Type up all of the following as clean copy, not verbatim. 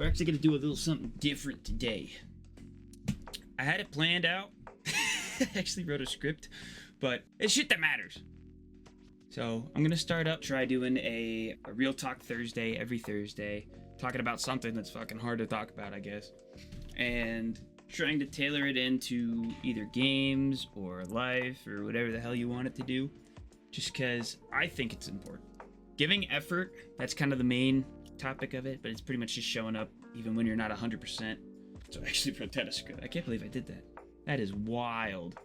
we're actually going to do a little something different today. I had it planned out. I actually wrote a script, but it's shit that matters. So I'm going to start up, try doing a Real Talk Thursday every Thursday, talking about something that's fucking hard to talk about, I guess. And trying to tailor it into either games or life or whatever the hell you want it to do. Just because I think it's important. Giving effort, that's kind of the main topic of it, but it's pretty much just showing up even when you're not 100%. So I actually wrote that a script. I can't believe I did that. That is wild.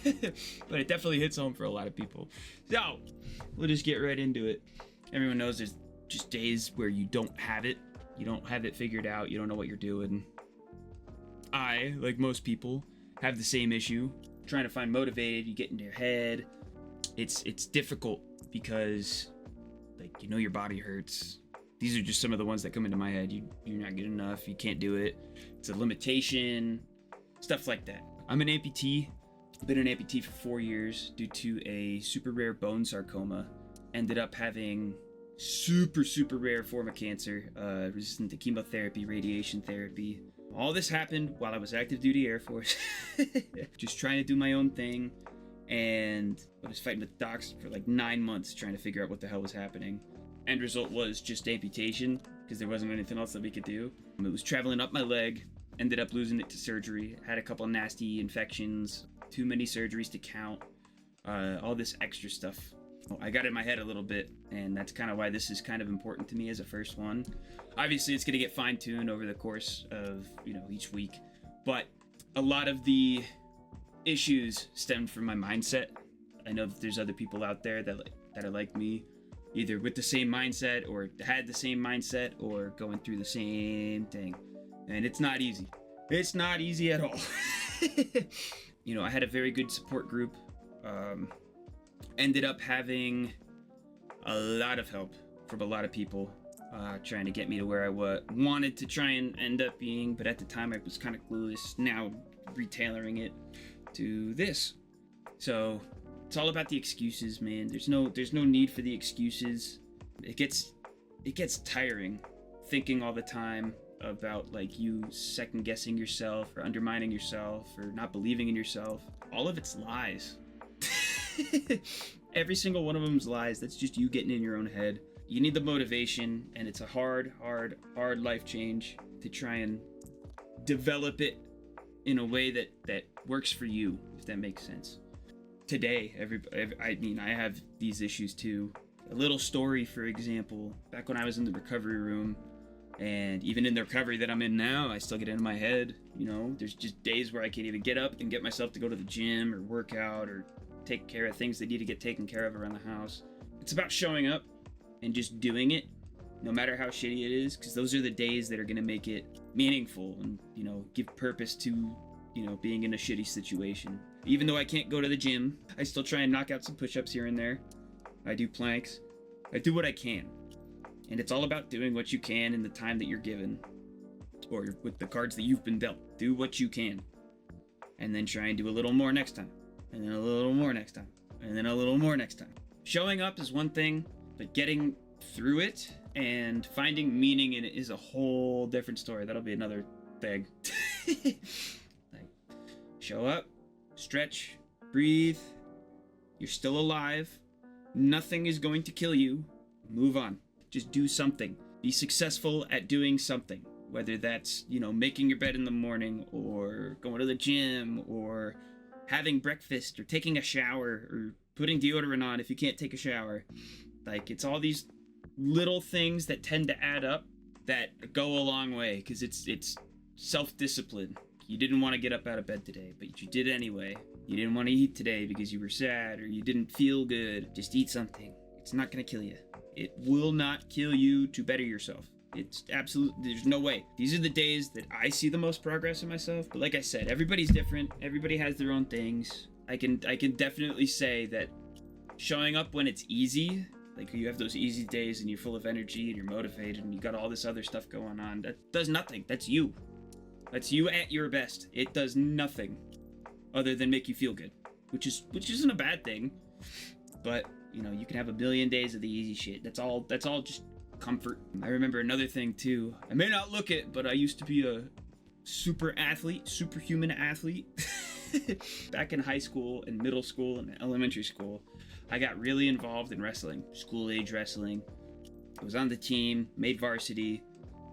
But it definitely hits home for a lot of people. So we'll just get right into it. Everyone knows there's just days where you don't have it. You don't have it figured out. You don't know what you're doing. I, like most people, have the same issue. Trying to find motivated, you get into your head. It's difficult because, like, you know your body hurts. These are just some of the ones that come into my head. You're not good enough. You can't do it. It's a limitation. Stuff like that. I'm an amputee. I've been an amputee for 4 years due to a super rare bone sarcoma. Ended up having super rare form of cancer, resistant to chemotherapy, radiation therapy. All this happened while I was active duty Air Force. Just trying to do my own thing. And I was fighting with docs for like 9 months trying to figure out what the hell was happening. End result was just amputation because there wasn't anything else that we could do. It was traveling up my leg. Ended up losing it to surgery. Had a couple nasty infections. Too many surgeries to count. All this extra stuff. I got in my head a little bit, and that's kind of why this is kind of important to me as a first one. Obviously, it's going to get fine-tuned over the course of, each week. But a lot of the issues stemmed from my mindset. I know that there's other people out there that are like me, either with the same mindset or had the same mindset or going through the same thing. And it's not easy. It's not easy at all. I had a very good support group. Ended up having a lot of help from a lot of people trying to get me to where I wanted to try and end up being. But at the time, I was kind of clueless. Now, retailoring it to this. So it's all about the excuses, man. There's no need for the excuses. It gets tiring thinking all the time about like you second guessing yourself or undermining yourself or not believing in yourself. All of it's lies. Every single one of them's lies. That's just you getting in your own head. You need the motivation, and it's a hard life change to try and develop it in a way that works for you, if that makes sense. Today, I have these issues too. A little story, for example, back when I was in the recovery room, and even in the recovery that I'm in now, I still get into my head. There's just days where I can't even get up and get myself to go to the gym or work out or take care of things that need to get taken care of around the house. It's about showing up and just doing it, no matter how shitty it is, because those are the days that are going to make it meaningful and, give purpose to, being in a shitty situation. Even though I can't go to the gym, I still try and knock out some push-ups here and there. I do planks. I do what I can. And it's all about doing what you can in the time that you're given, or with the cards that you've been dealt. Do what you can. And then try and do a little more next time. And then a little more next time. And then a little more next time. Showing up is one thing, but getting through it and finding meaning in it is a whole different story. That'll be another thing. Like, show up, stretch, breathe. You're still alive. Nothing is going to kill you. Move on. Just do something. Be successful at doing something. Whether that's, making your bed in the morning or going to the gym or having breakfast or taking a shower or putting deodorant on if you can't take a shower. Like, it's all these little things that tend to add up that go a long way because it's self-discipline. You didn't want to get up out of bed today, but you did anyway. You didn't want to eat today because you were sad or you didn't feel good. Just eat something. It's not going to kill you. It will not kill you to better yourself. It's absolutely, there's no way. These are the days that I see the most progress in myself. But like I said, everybody's different. Everybody has their own things. I can definitely say that showing up when it's easy, like you have those easy days and you're full of energy and you're motivated and you got all this other stuff going on, that does nothing. That's you. That's you at your best. It does nothing other than make you feel good, which isn't a bad thing. But you can have a billion days of the easy shit. That's all just comfort. I remember another thing too. I may not look it, but I used to be a superhuman athlete. Back in high school and middle school and elementary school, I got really involved in wrestling, school age wrestling. I was on the team, made varsity,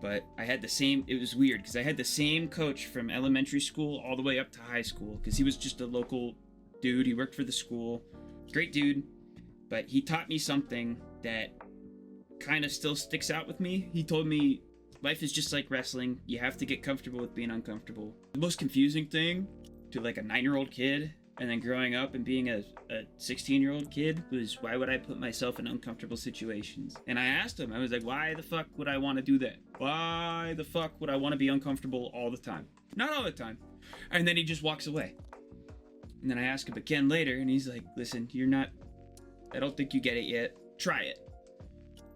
but I had the same, it was weird because I had the same coach from elementary school all the way up to high school because he was just a local dude. He worked for the school. Great dude, but he taught me something that kind of still sticks out with me. He told me life is just like wrestling. You have to get comfortable with being uncomfortable. The most confusing thing to like a 9-year-old kid and then growing up and being a 16-year-old kid was, why would I put myself in uncomfortable situations? And I asked him, I was like, why the fuck would I want to do that? Why the fuck would I want to be uncomfortable all the time? Not all the time. And then he just walks away. And then I ask him again later and he's like, listen, I don't think you get it yet. Try it.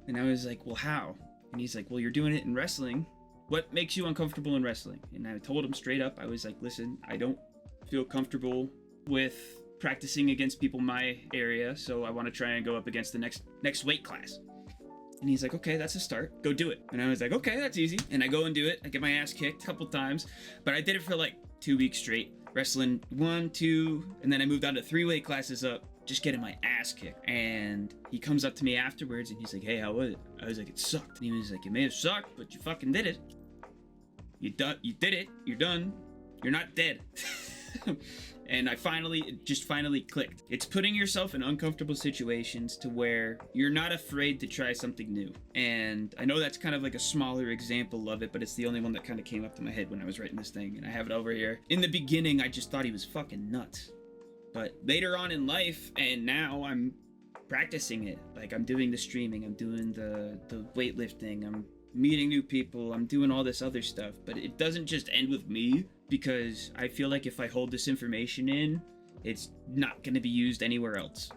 And I was like, well, how? And he's like, well, you're doing it in wrestling. What makes you uncomfortable in wrestling? And I told him straight up, I was like, listen, I don't feel comfortable with practicing against people my area, so I want to try and go up against the next weight class. And he's like, okay, that's a start. Go do it. And I was like, okay, that's easy. And I go and do it. I get my ass kicked a couple times, but I did it for like 2 weeks straight. Wrestling 1, 2, and then I moved on to 3 weight classes up, just getting my ass kicked. And he comes up to me afterwards and he's like, hey, how was it? I was like, it sucked. And he was like, it may have sucked, but you fucking did it. You did it. You're done. You're not dead. And it just finally clicked. It's putting yourself in uncomfortable situations to where you're not afraid to try something new. And I know that's kind of like a smaller example of it, but it's the only one that kind of came up to my head when I was writing this thing, and I have it over here. In the beginning, I just thought he was fucking nuts. But later on in life, and now I'm practicing it. Like, I'm doing the streaming, I'm doing the weightlifting, I'm meeting new people, I'm doing all this other stuff. But it doesn't just end with me, because I feel like if I hold this information in, it's not going to be used anywhere else.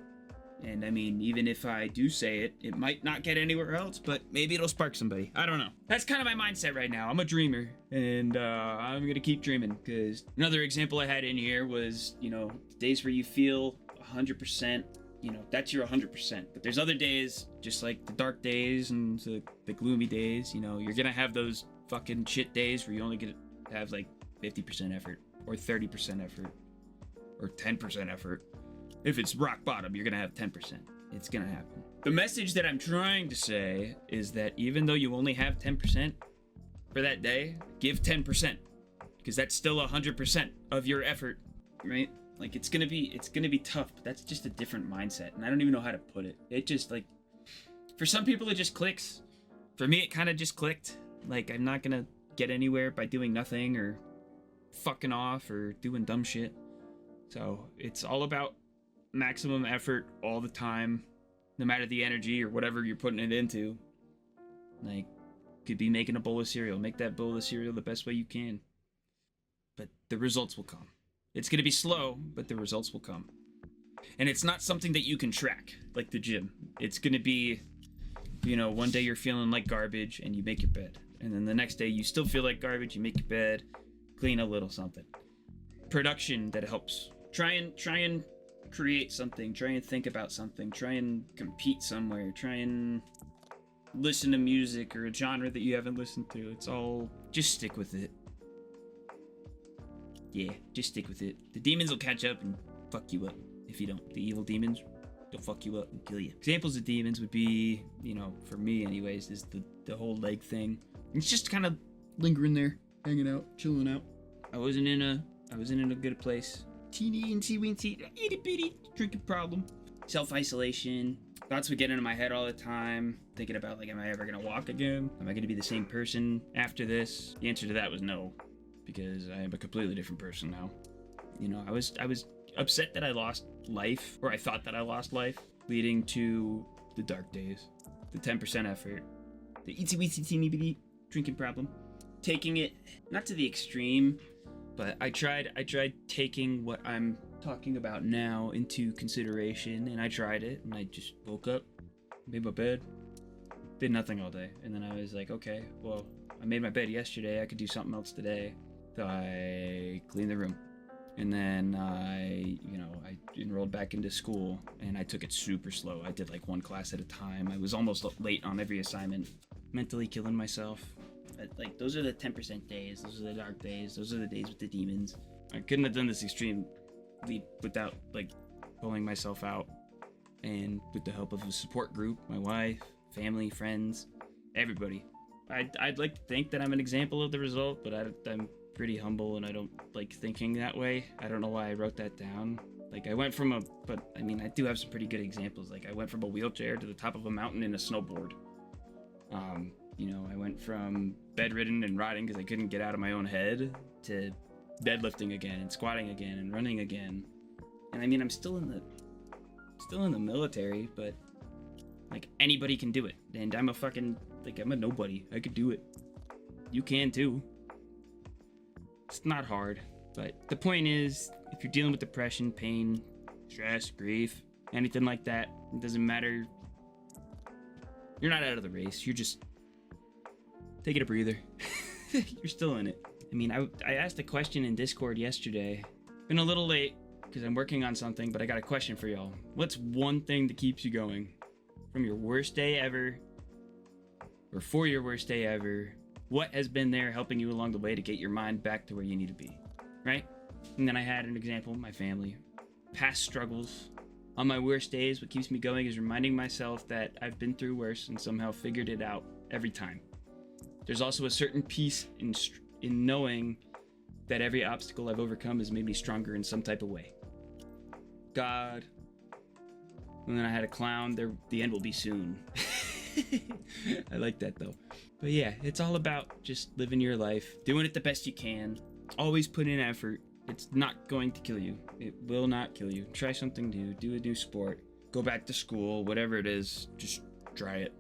And I mean, even if I do say it, it might not get anywhere else, but maybe it'll spark somebody. I don't know. That's kind of my mindset right now. I'm a dreamer, and I'm going to keep dreaming, because another example I had in here was, days where you feel 100%, that's your 100%. But there's other days, just like the dark days and the gloomy days, you're going to have those fucking shit days where you only get to have like 50% effort, or 30% effort, or 10% effort. If it's rock bottom, you're gonna have 10%. It's gonna happen. The message that I'm trying to say is that even though you only have 10% for that day, give 10%, because that's still 100% of your effort, right? Like, it's gonna be tough, but that's just a different mindset, and I don't even know how to put it. It just, like, for some people it just clicks. For me, it kind of just clicked. Like, I'm not gonna get anywhere by doing nothing or fucking off or doing dumb shit. So it's all about maximum effort all the time, no matter the energy or whatever you're putting it into. Like, could be making a bowl of cereal. Make that bowl of cereal the best way you can. But the results will come. It's going to be slow, but the results will come. And it's not something that you can track, like the gym. It's going to be, one day you're feeling like garbage and you make your bed. And then the next day you still feel like garbage, you make your bed, clean a little something. Production that helps. Try and create something. Try and think about something. Try and compete somewhere. Try and listen to music or a genre that you haven't listened to. It's all, just stick with it. Yeah, just stick with it. The demons will catch up and fuck you up if you don't. The evil demons, they'll fuck you up and kill you. Examples of demons would be, for me anyways, is the whole leg thing. It's just kind of lingering there, hanging out, chilling out. I wasn't in a good place. Teeny weensy, itty bitty drinking problem. Self-isolation. Thoughts would get into my head all the time. Thinking about, like, am I ever gonna walk again? Am I gonna be the same person after this? The answer to that was no, because I am a completely different person now. I was upset that I lost life, or I thought that I lost life, leading to the dark days, the 10% effort, the itsy weensy teeny bitty drinking problem. Taking it not to the extreme, but I tried taking what I'm talking about now into consideration, and I tried it, and I just woke up, made my bed, did nothing all day, and then I was like, okay, well, I made my bed yesterday, I could do something else today. So I cleaned the room, And then I enrolled back into school, and I took it super slow. I did like one class at a time. I was almost late on every assignment, mentally killing myself. Like, those are the 10% days. Those are the dark days. Those are the days with the demons. I couldn't have done this extreme leap without like pulling myself out, and with the help of a support group, my wife, family, friends, everybody. I'd like to think that I'm an example of the result, but I'm pretty humble, and I don't like thinking that way. I don't know why I wrote that down. Like, I went from I do have some pretty good examples. Like, I went from a wheelchair to the top of a mountain in a snowboard. I went from bedridden and rotting because I couldn't get out of my own head to deadlifting again and squatting again and running again. And I mean, I'm still in the military, but like, anybody can do it. And I'm a nobody. I could do it. You can too. It's not hard, but the point is, if you're dealing with depression, pain, stress, grief, anything like that, it doesn't matter. You're not out of the race. You're just taking a breather. You're still in it. I mean, I asked a question in Discord yesterday. Been a little late because I'm working on something, but I got a question for y'all. What's one thing that keeps you going from your worst day ever, or for your worst day ever? What has been there helping you along the way to get your mind back to where you need to be, right? And then I had an example, my family, past struggles. On my worst days, what keeps me going is reminding myself that I've been through worse and somehow figured it out every time. There's also a certain peace in knowing that every obstacle I've overcome has made me stronger in some type of way. God. And then I had a clown. The end will be soon. I like that though. But yeah, it's all about just living your life, doing it the best you can. Always put in effort. It's not going to kill you. It will not kill you. Try something new. Do a new sport. Go back to school. Whatever it is, just try it.